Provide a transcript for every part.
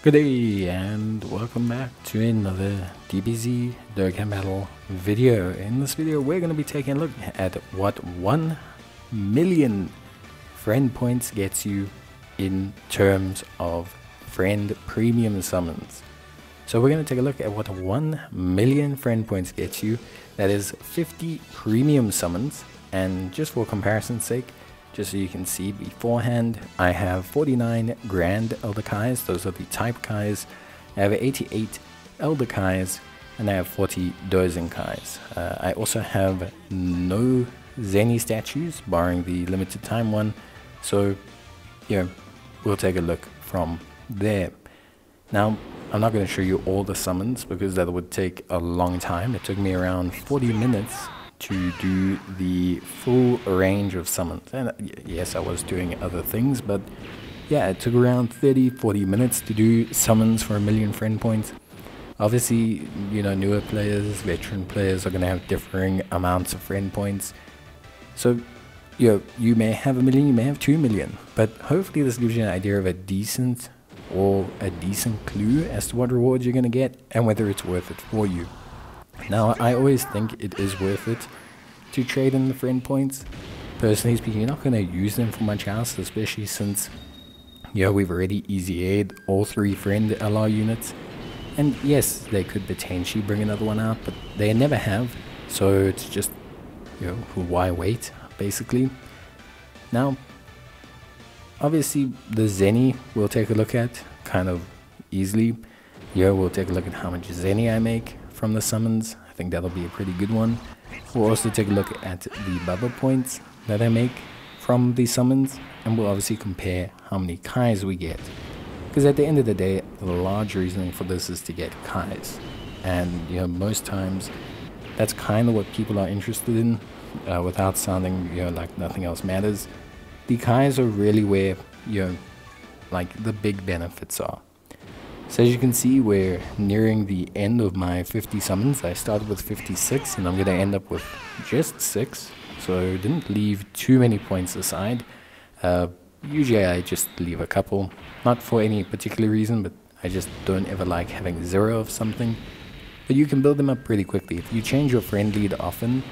Good day and welcome back to another Dbz Dokkan battle video. In this video we're going to be taking a look at what 1 million friend points gets you in terms of friend premium summons. So we're going to take a look at what 1 million friend points gets you. That is 50 premium summons, and just for comparison's sake, just so you can see beforehand, I have 49 Grand Elder Kais, those are the type Kais. I have 88 Elder Kais, and I have 40 Dozing Kais. I also have no Zeni statues, barring the limited time one. So, yeah, we'll take a look from there. Now, I'm not going to show you all the summons because that would take a long time. It took me around 40 minutes to do the full range of summons, and yes, I was doing other things, but yeah, it took around 30-40 minutes to do summons for 1 million friend points. Obviously, you know, newer players, veteran players are going to have differing amounts of friend points, so you may have 1 million, you may have 2 million, but hopefully this gives you an idea of a decent clue as to what rewards you're going to get and whether it's worth it for you. Now, I always think it is worth it to trade in the friend points. Personally speaking, you're not going to use them for much else, especially since, we've already easy-A'd all 3 friend LR units. And yes, they could potentially bring another one out, but they never have. So it's just, why wait, basically. Now, obviously, the Zeni we'll take a look at kind of easily. We'll take a look at how much Zeni I make from the summons. I think that'll be a pretty good one. We'll also take a look at the bubble points that I make from the summons, and we'll obviously compare how many Kais we get, because at the end of the day, the large reasoning for this is to get Kais, and most times that's kind of what people are interested in. Without sounding like nothing else matters, the Kais are really where like the big benefits are. So as you can see, we're nearing the end of my 50 summons. I started with 56 and I'm going to end up with just 6. So didn't leave too many points aside. Usually I just leave a couple, not for any particular reason, but I just don't ever like having 0 of something. But you can build them up pretty quickly. If you change your friend lead often,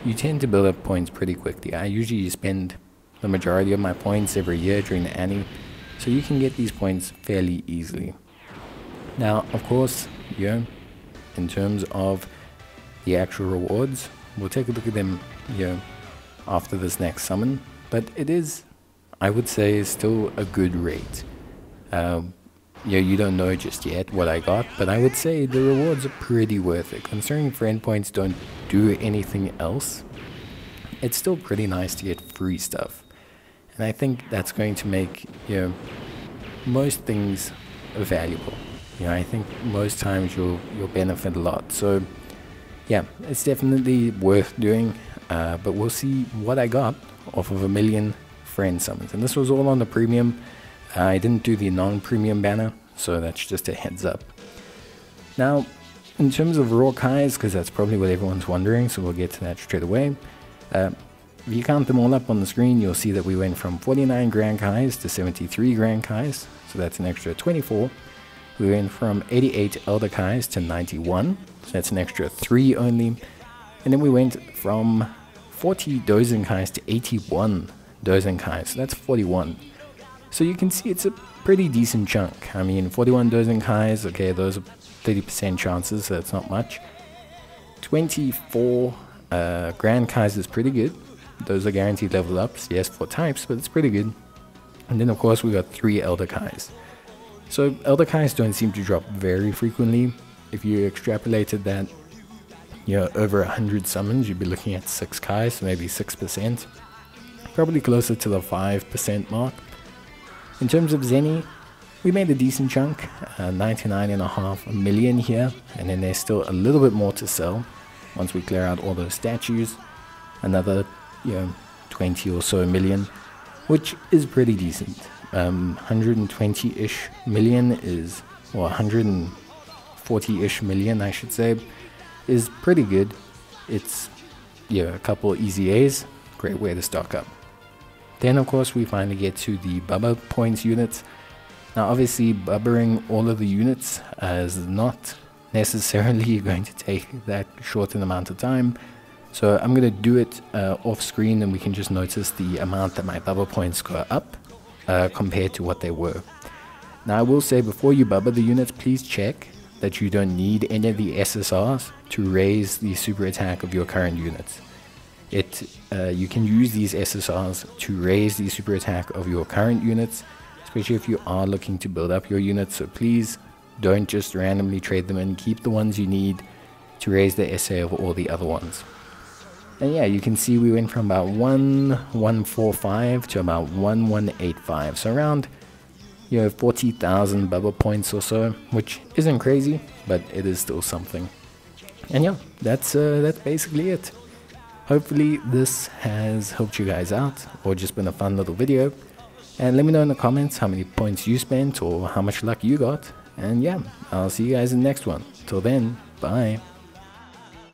you tend to build up points pretty quickly. I usually spend the majority of my points every year during the Anni, so you can get these points fairly easily. Now, of course, in terms of the actual rewards, we'll take a look at them, after this next summon. But it is, I would say, still a good rate. You don't know just yet what I got, but I would say the rewards are pretty worth it. Considering friend points don't do anything else, it's still pretty nice to get free stuff. And I think that's going to make, most things valuable. I think most times you'll benefit a lot. So yeah, it's definitely worth doing, but we'll see what I got off of 1 million friend summons. And this was all on the premium. I didn't do the non-premium banner, so that's just a heads up. Now, in terms of raw Kais, because that's probably what everyone's wondering, so we'll get to that straight away. If you count them all up on the screen, you'll see that we went from 49 Grand Kais to 73 Grand Kais, so that's an extra 24. We went from 88 Elder Kais to 91, so that's an extra 3 only. And then we went from 40 Dozing Kais to 81 Dozing Kais, so that's 41. So you can see it's a pretty decent chunk. I mean, 41 Dozing Kais, okay, those are 30% chances, so that's not much. 24 Grand Kais is pretty good. Those are guaranteed level ups, yes, for types, but it's pretty good. And then, of course, we got 3 Elder Kais. So Elder Kais don't seem to drop very frequently. If you extrapolated that, over 100 summons, you'd be looking at 6 Kais, so maybe 6%. Probably closer to the 5% mark. In terms of Zeni, we made a decent chunk, 99.5 million here, and then there's still a little bit more to sell once we clear out all those statues. Another, 20 or so million, which is pretty decent. 120-ish million is, or 140-ish million, I should say, is pretty good. It's, a couple easy A's, great way to stock up. Then, of course, we finally get to the Bubba points units. Now obviously bubbering all of the units is not necessarily going to take that short an amount of time. So I'm going to do it off screen, and we can just notice the amount that my bubble points go up compared to what they were. Now I will say, before you bubble the units, please check that you don't need any of the SSRs to raise the super attack of your current units. You can use these SSRs to raise the super attack of your current units, especially if you are looking to build up your units. So please don't just randomly trade them in. Keep the ones you need to raise the SA of all the other ones. And yeah, you can see we went from about 1145 to about 1185. So around 40,000 bubble points or so, which isn't crazy, but it is still something. And yeah, that's basically it. Hopefully this has helped you guys out, or just been a fun little video. And let me know in the comments how many points you spent or how much luck you got. And yeah, I'll see you guys in the next one. Till then, bye.